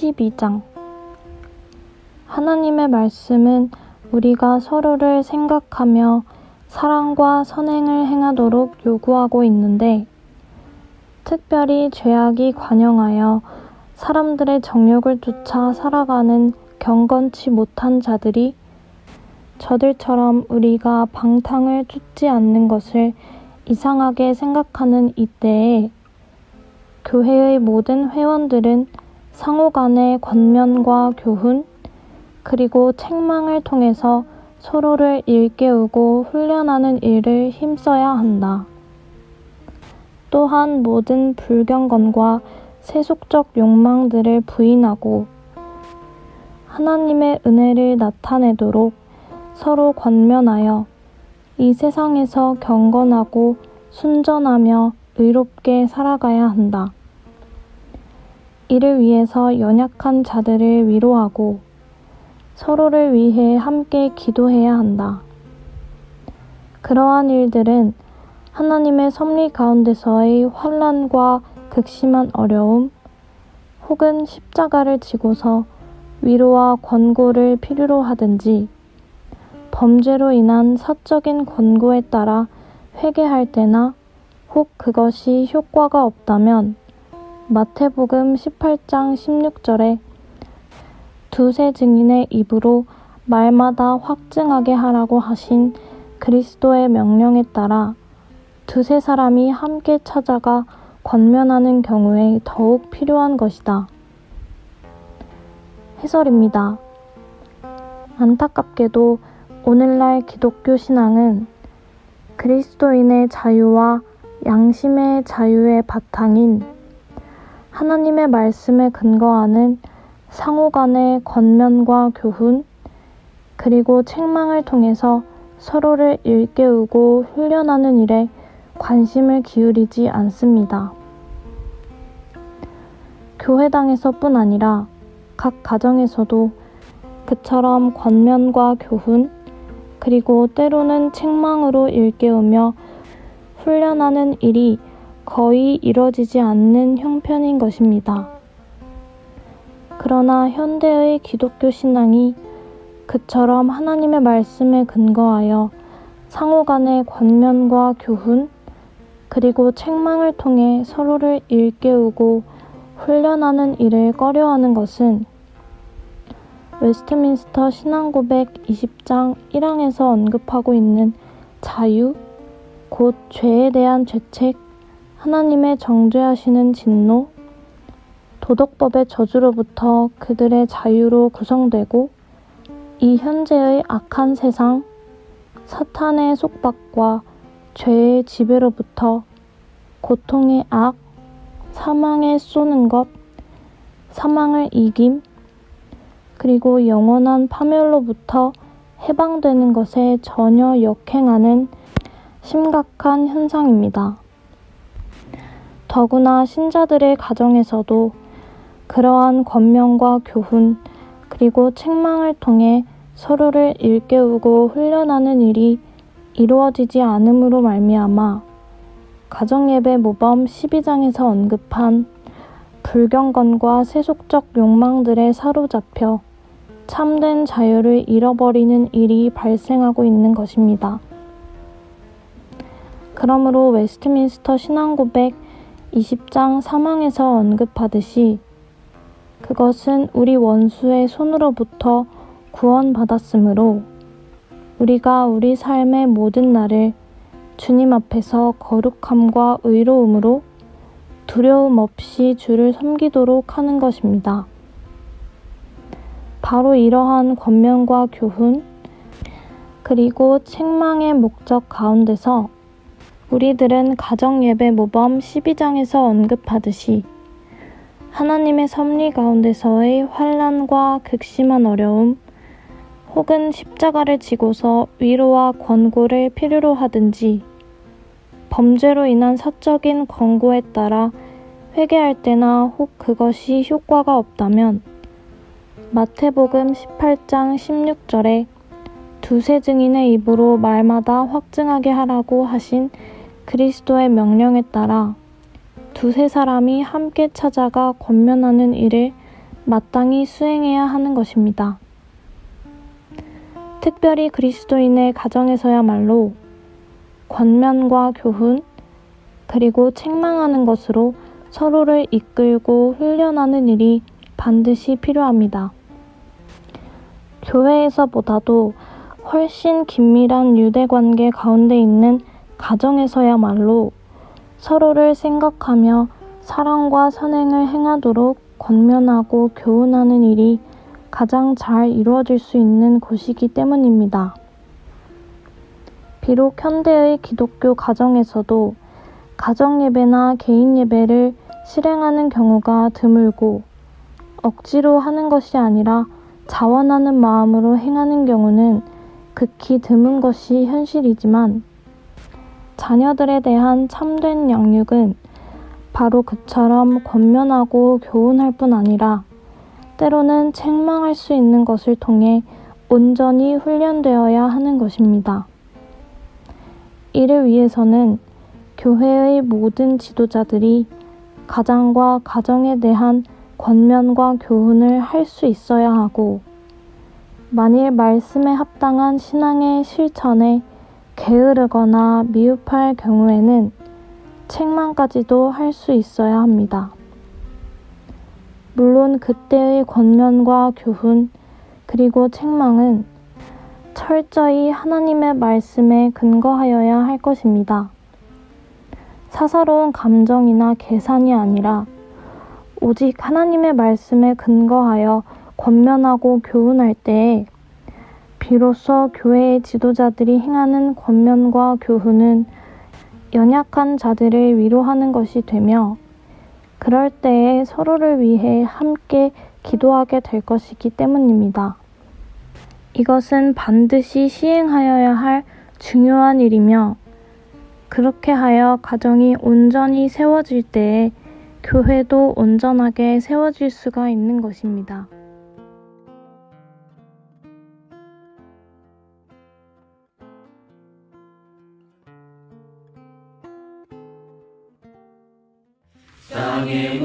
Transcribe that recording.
32장. 하나님의 말씀은 우리가 서로를 생각하며 사랑과 선행을 행하도록 요구하고 있는데, 특별히 죄악이 관영하여 사람들의 정욕을 쫓아 살아가는 경건치 못한 자들이 저들처럼 우리가 방탕을 쫓지 않는 것을 이상하게 생각하는 이때에 교회의 모든 회원들은 상호간의 권면과 교훈, 그리고 책망을 통해서 서로를 일깨우고 훈련하는 일을 힘써야 한다. 또한 모든 불경건과 세속적 욕망들을 부인하고 하나님의 은혜를 나타내도록 서로 권면하여 이 세상에서 경건하고 순전하며 의롭게 살아가야 한다. 이를 위해서 연약한 자들을 위로하고 서로를 위해 함께 기도해야 한다. 그러한 일들은 하나님의 섭리 가운데서의 환난과 극심한 어려움, 혹은 십자가를 지고서 위로와 권고를 필요로 하든지, 범죄로 인한 사적인 권고에 따라 회개할 때나 혹 그것이 효과가 없다면 마태복음 18장 16절에 두세 증인의 입으로 말마다 확증하게 하라고 하신 그리스도의 명령에 따라 두세 사람이 함께 찾아가 권면하는 경우에 더욱 필요한 것이다. 해설입니다. 안타깝게도 오늘날 기독교 신앙은 그리스도인의 자유와 양심의 자유의 바탕인 하나님의 말씀에 근거하는 상호간의 권면과 교훈, 그리고 책망을 통해서 서로를 일깨우고 훈련하는 일에 관심을 기울이지 않습니다. 교회당에서뿐 아니라 각 가정에서도 그처럼 권면과 교훈, 그리고 때로는 책망으로 일깨우며 훈련하는 일이 거의 이뤄지지 않는 형편인 것입니다. 그러나 현대의 기독교 신앙이 그처럼 하나님의 말씀에 근거하여 상호간의 권면과 교훈, 그리고 책망을 통해 서로를 일깨우고 훈련하는 일을 꺼려하는 것은 웨스트민스터 신앙고백 20장 1항에서 언급하고 있는 자유, 곧 죄에 대한 죄책, 하나님의 정죄하시는 진노, 도덕법의 저주로부터 그들의 자유로 구성되고 이 현재의 악한 세상, 사탄의 속박과 죄의 지배로부터 고통의 악, 사망에 쏘는 것, 사망을 이김, 그리고 영원한 파멸로부터 해방되는 것에 전혀 역행하는 심각한 현상입니다. 더구나 신자들의 가정에서도 그러한 권면과 교훈, 그리고 책망을 통해 서로를 일깨우고 훈련하는 일이 이루어지지 않음으로 말미암아 가정예배 모범 12장에서 언급한 불경건과 세속적 욕망들에 사로잡혀 참된 자유를 잃어버리는 일이 발생하고 있는 것입니다. 그러므로 웨스트민스터 신앙고백 20장 3항에서 언급하듯이 그것은 우리 원수의 손으로부터 구원받았으므로 우리가 우리 삶의 모든 날을 주님 앞에서 거룩함과 의로움으로 두려움 없이 주를 섬기도록 하는 것입니다. 바로 이러한 권면과 교훈, 그리고 책망의 목적 가운데서 우리들은 가정예배 모범 12장에서 언급하듯이 하나님의 섭리 가운데서의 환난과 극심한 어려움, 혹은 십자가를 지고서 위로와 권고를 필요로 하든지, 범죄로 인한 사적인 권고에 따라 회개할 때나 혹 그것이 효과가 없다면 마태복음 18장 16절에 두세 증인의 입으로 말마다 확증하게 하라고 하신 그리스도의 명령에 따라 두세 사람이 함께 찾아가 권면하는 일을 마땅히 수행해야 하는 것입니다. 특별히 그리스도인의 가정에서야말로 권면과 교훈, 그리고 책망하는 것으로 서로를 이끌고 훈련하는 일이 반드시 필요합니다. 교회에서보다도 훨씬 긴밀한 유대관계 가운데 있는 가정에서야말로 서로를 생각하며 사랑과 선행을 행하도록 권면하고 교훈하는 일이 가장 잘 이루어질 수 있는 곳이기 때문입니다. 비록 현대의 기독교 가정에서도 가정예배나 개인예배를 실행하는 경우가 드물고 억지로 하는 것이 아니라 자원하는 마음으로 행하는 경우는 극히 드문 것이 현실이지만 자녀들에 대한 참된 양육은 바로 그처럼 권면하고 교훈할 뿐 아니라 때로는 책망할 수 있는 것을 통해 온전히 훈련되어야 하는 것입니다. 이를 위해서는 교회의 모든 지도자들이 가장과 가정에 대한 권면과 교훈을 할 수 있어야 하고, 만일 말씀에 합당한 신앙의 실천에 게으르거나 미흡할 경우에는 책망까지도 할 수 있어야 합니다. 물론 그때의 권면과 교훈, 그리고 책망은 철저히 하나님의 말씀에 근거하여야 할 것입니다. 사사로운 감정이나 계산이 아니라 오직 하나님의 말씀에 근거하여 권면하고 교훈할 때에 비로소 교회의 지도자들이 행하는 권면과 교훈은 연약한 자들을 위로하는 것이 되며, 그럴 때에 서로를 위해 함께 기도하게 될 것이기 때문입니다. 이것은 반드시 시행하여야 할 중요한 일이며, 그렇게 하여 가정이 온전히 세워질 때에 교회도 온전하게 세워질 수가 있는 것입니다. 땅의